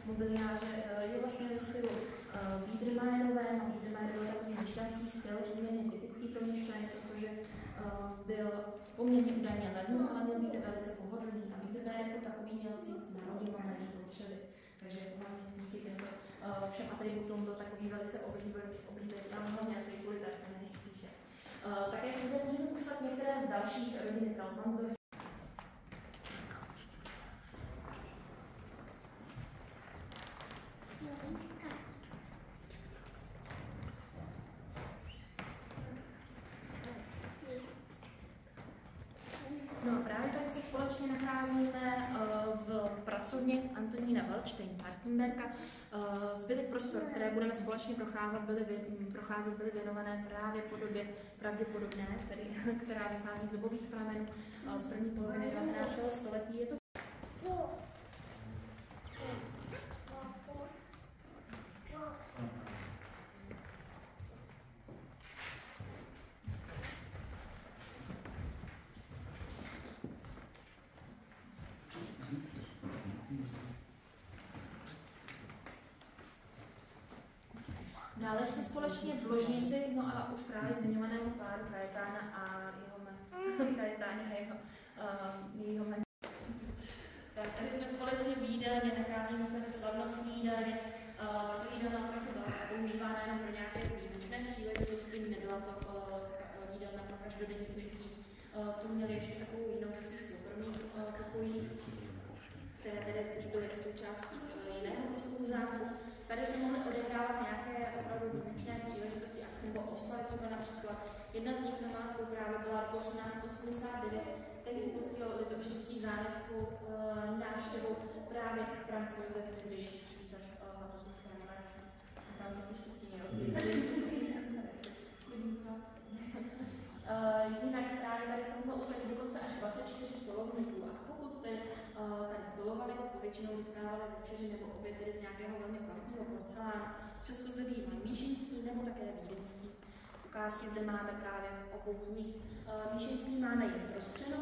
mobiliáře je vlastně ve stylu Biedermeierové. Biedermeier je takový měšťanský styl, poměrně typický pro Měšťany, protože byl poměrně údajně levný, ale měl být velice pohodlný. A Biedermeier jako takový měl cít národní potřeby. Takže díky těmto všem atributům byl takový velice oblíbený, ale hlavně asi kvůli té ceny nejspíše. Také si zde můžeme popsat některé z dalších rodin Trautmannsdorf. No a právě tady se společně nacházíme v pracovně Antonína Waldstein-Partenberga. Zbytek prostor, které budeme společně procházet, byly věnované právě podobě pravděpodobné, která vychází z dobových pramenů z první poloviny 19. století. Je to dále jsme společně v ložnici, no a už právě zmiňovaného páru Kajetána a jeho tak tady jsme společně v jídelně, nacházíme se ve slavnostní jídelně. Tato jídelna opravdu byla používána jenom pro nějaké výjimečné příležitosti, nebyla to jídelna pro každodenní užití. Tu měli ještě takovou jinou ze soukromých pokojí, které tedy už byly součástí jiného prostoru zámku. Tady se mohly odehrávat nějaké opravdu výjimečné příležitosti, akce nebo oslavy, třeba například jedna z nich namátkou právě byla roku 1889, tehdy poctil Litovštský zámek svou návštěvou právě Francouze, když císař Habsburská monarchie. Tam se štěstí jinak právě tady se mohlo usadit dokonce až 24 stolovníků a pokud tady stolovali, to většinou dostávali večeři nebo oběd tedy z nějakého velmi kvalitního porcelánu. Často zde bývají míšinský nebo také vídeňský. Ukázky zde máme právě obou z nich. Míšinský máme jen prostřeno,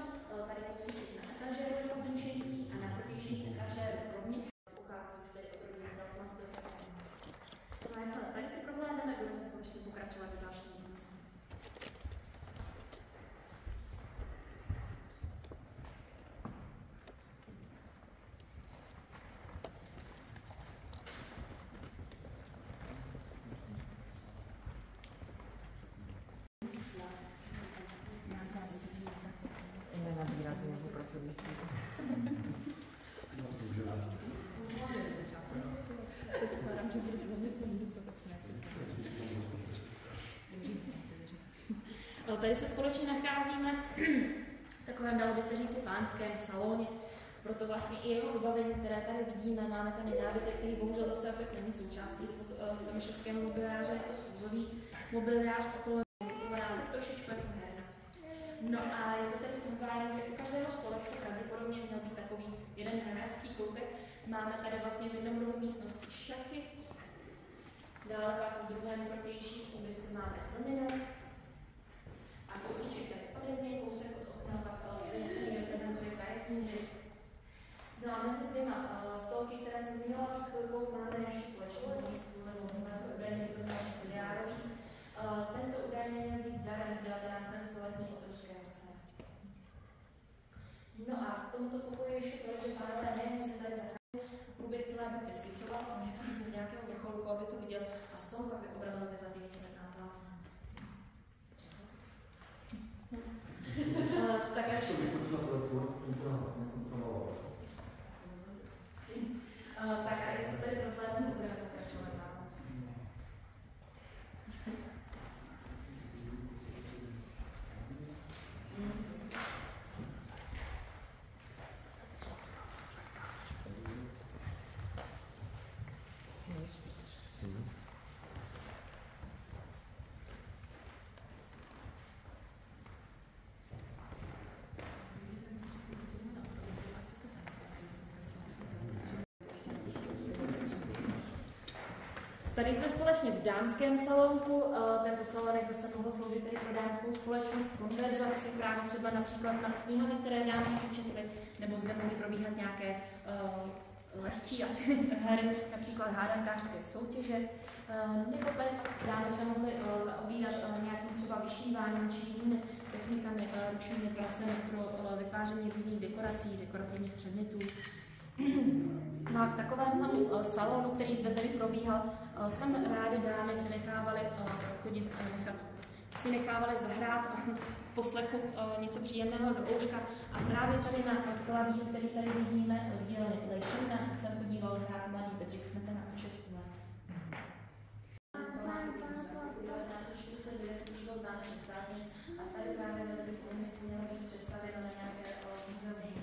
tady kousíček na etažéru jako míšinský a na protějších etažéru rovněž. Pochází už tedy od rodiny Trautmannsdorfské. Tady si prohlédneme, budeme společně pokračovat do další místnosti. Tady se společně nacházíme v takovém, dalo by se říct, pánském salóně. Proto vlastně i jeho vybavení, které tady vidíme, máme tady nábytek, který bohužel zase opět není součástí myšlenského mobiliáře, jako svozový mobiliář, okolo tak trošičku jako herna. No a je to tedy v tom zájmu, že u každého společně pravděpodobně měl být takový jeden hráčský koutek. Máme tady vlastně v jednom rohu místnosti šachy, dále pak v druhém protějším úmyslu máme domino, a kousíček tady ode mě, kousek od okna pak reprezentuje karetní hry. No a mezi dvěma stolky, které jsem zmínila před chvilkou, máme naši koleční stůl, nebo údajně to byl studiárový. Tento údajně měl být darem v 19. století od ruského cara. No a v tomto pokoji ještě to, že pánové nejen, že se tady zachránil, v průběh celé bitvy skicoval, z nějakého vrcholku, aby to viděl, a z toho pak vyobrazil tyhle ty výsledná plávna. Tak až... Tak a jestli tady rozhlédnu, budeme pokračovat dál. Tady jsme společně v dámském salonku. Tento salonek zase mohl sloužit tedy pro dámskou společnost, konverzaci, právě třeba například na knihovny, které dámy přečetly, nebo zde mohly probíhat nějaké lehčí asi hry, například hádankářské soutěže, nebo tady dámy se mohly zaobírat nějakým třeba vyšíváním či jinými technikami, ručními pracemi pro vytváření různých dekorací, dekorativních předmětů. No a k takovému salonu, který zde tady probíhal, sem rády dámy si nechávaly zahrát k poslechu něco příjemného do ouška. A právě tady na klavír, který tady vidíme, z dílny Lejšina, jsem podíval hrát mladý Bedřich Smetana a 6 let. A tady právě za bych měla být představena na nějaké muzeum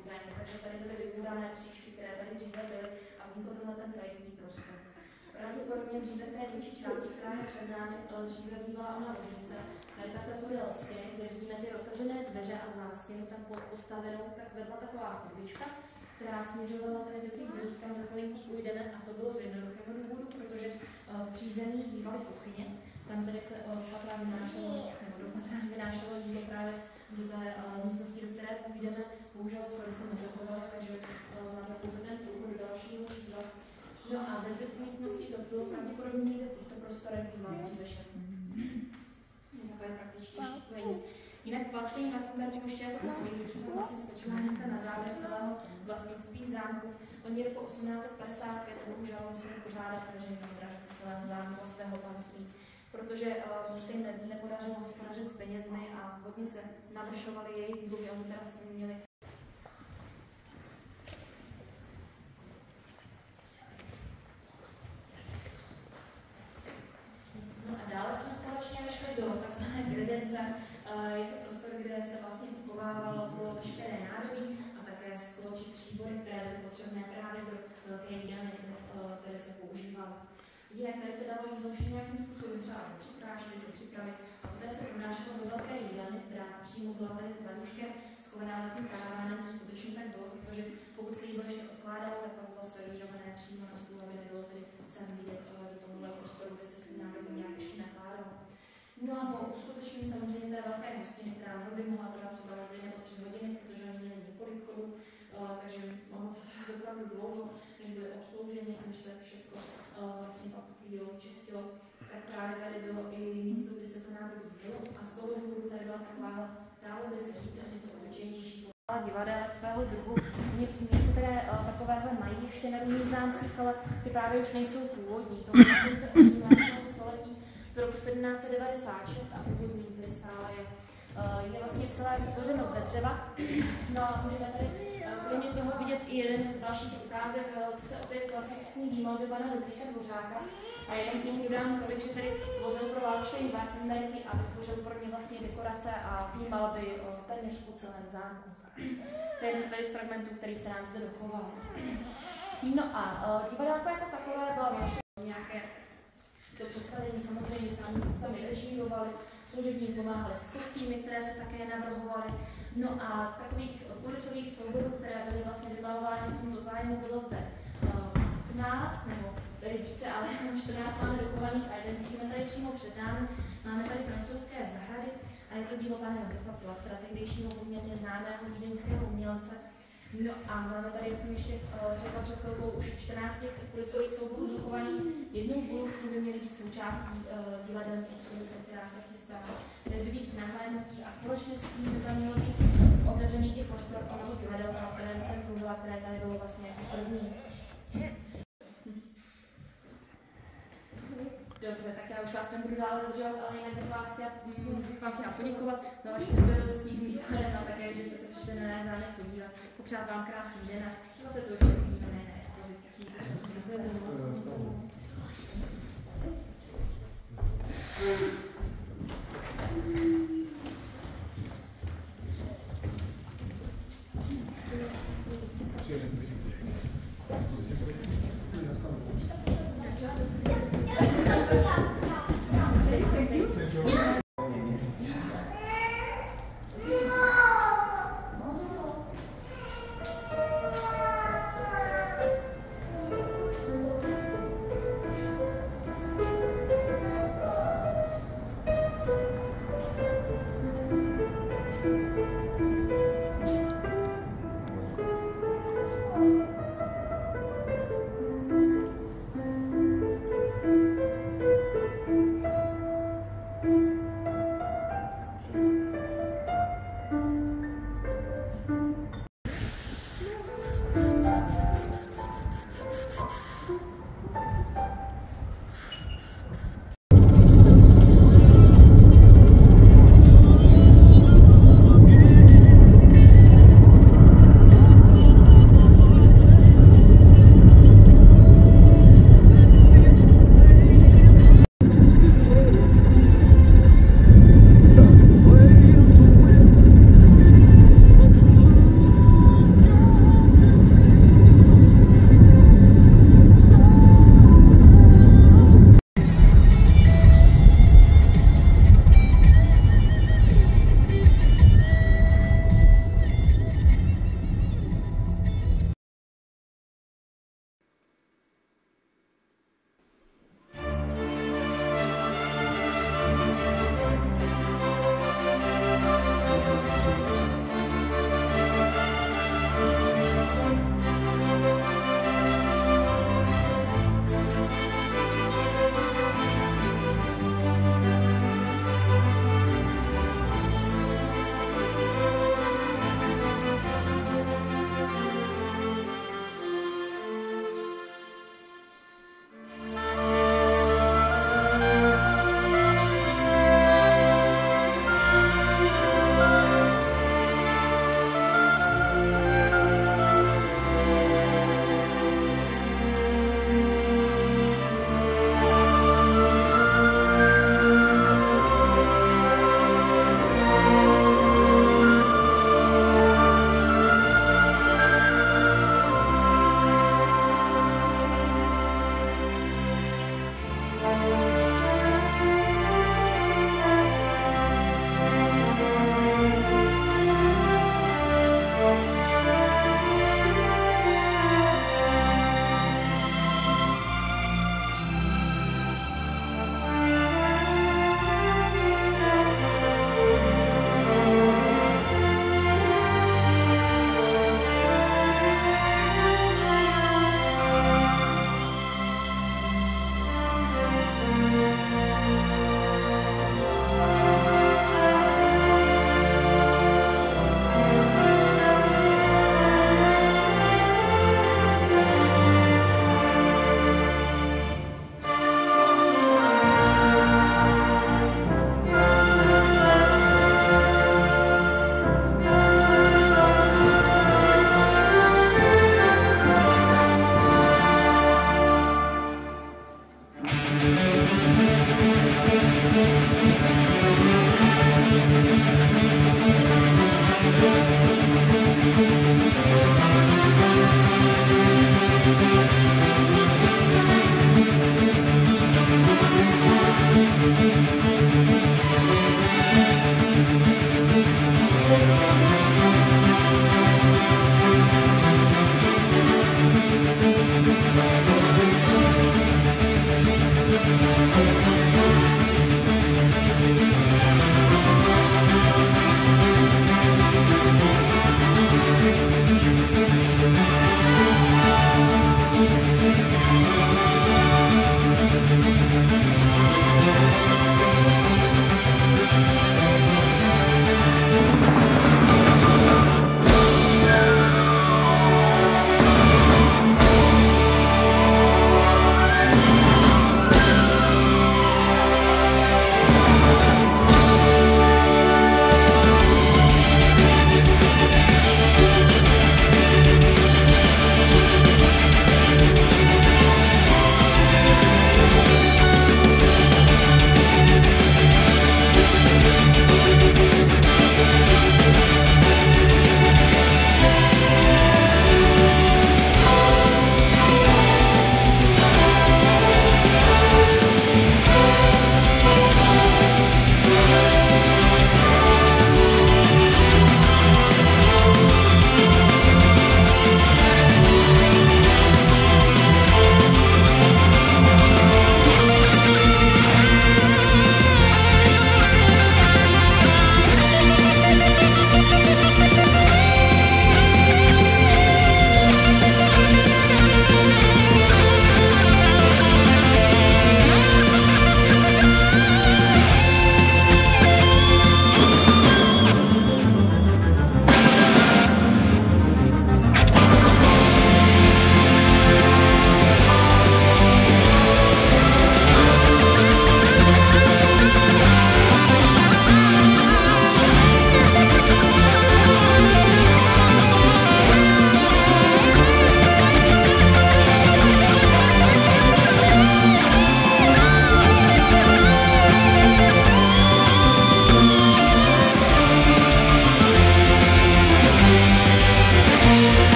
údajně. Takže tady byly vybúrané příčky, které tady dříve byly a vznikl byl ten zajistný prostor. Pravděpodobně dříve té větší části, která je před námi, dříve bývala ona ložnice. Tady takhle podél stěny, kde vidíme ty otevřené dveře a zástěnu tam postavenou, tak vedla taková chodbička, která směřovala tady do těch dveří, kam za chvilinku půjdeme, a to bylo z jednoduchého důvodu, protože v přízemí bývaly kuchyně. Tam tedy se svatrá vynášelo jídlo právě do té místnosti, do které půjdeme. Bohužel schody se nedochovaly, takže máme pouze ten průchod do dalšího křídla. No a ve zbytku místnosti to bylo pravděpodobně někde v těchto prostorech bývalo dříve šatny. Takové praktičtější spojení. Jinak Valdštejn nad Humbertem ještě jako takový, když jsme vlastně skočila hnedka na závěr celého vlastnictví zámku. Oni roku 1855 bohužel museli pořádat veřejnou dražbu celého zámku a svého panství, protože se jim nepodařilo hospodařit s penězmi a hodně se navyšovaly jejich dluhy, oni teda měli. No a dále jsme společně vešli do tzv. Kredence. Je to prostor, kde se vlastně uchovávalo veškeré nádobí a také sklo či příbory, které byly potřebné právě pro ty jídelny, které se používaly. Jinak tady se dalo jídlo nějakým způsobem třeba připrášit, připravit a poté se pronášelo do velké jídelny, která přímo byla tady za nůžkem, schovaná za tím karavánem, to skutečně tak bylo, protože pokud se jídlo ještě odkládalo, tak to bylo servírované přímo na stůl, aby nebylo tedy sem vidět do tohohle prostoru, kde se s tím nádobí nějak ještě nakládalo. No a po uskutečnění samozřejmě té velké hostiny, která mnohdy mohla trvat třeba 2 nebo 3 hodiny, protože oni měli několik chodů, takže mohlo to trvat opravdu dlouho, než byli obslouženi a než se všechno vlastně pak chvíli čistilo, tak právě tady bylo i místo, kde se to nádobí bylo a z toho důvodu tady byla taková, dále by se říct něco obyčejnější divadel svého druhu. Některé takovéhle mají ještě na různých zámcích, ale ty právě už nejsou původní. To je z 18. století z roku 1796 a původní, který stále je vlastně celé vytvořeno ze dřeva. No a můžeme tady kromě toho vidět i jeden z dalších ukázek se opět klasicní výmalby pana Ludvíka Dvořáka. A jenom k němu dodám tolik, že tady tvořil pro Valdštejn Wartenbergy a vytvořil pro ně vlastně dekorace a výmalby téměř po celém zámku. To je jeden z fragmentů, který se nám zde dochoval. No a divadelko jako takové byla vlastně nějaké to představení, samozřejmě sami režírovali, služebník pomáhali s kostýmy, které se také navrhovaly. No a takových kulisových souborů, které byly vlastně vybavovány v tomto zájmu, bylo zde 15, nebo tady více, ale 14 máme dochovaných a jeden vidíme tady přímo před námi. Máme tady francouzské zahrady a je to dílo pana Josefa Placera, tehdejšího poměrně známého vídeňského umělce. No a máme tady, jak jsem ještě řekla před chvilkou, už 14 těch kulisových souborů dochovaných. Jednou budoucnu by měly být součástí divadelní expozice, která se chystá. Měly by být nahlédnutí a společně s tím by tam měl být otevřený i prostor onoho divadelka, o kterém jsem mluvila, které tady bylo vlastně jako první. Dobře, tak já už vás nebudu dále zdržovat, ale jinak bych vám chtěla poděkovat za vaši trpělivost výhledem a také, že jste se přišli na náš zámek podívat. Popřát vám krásný den a zase to ještě vidíme na expozici.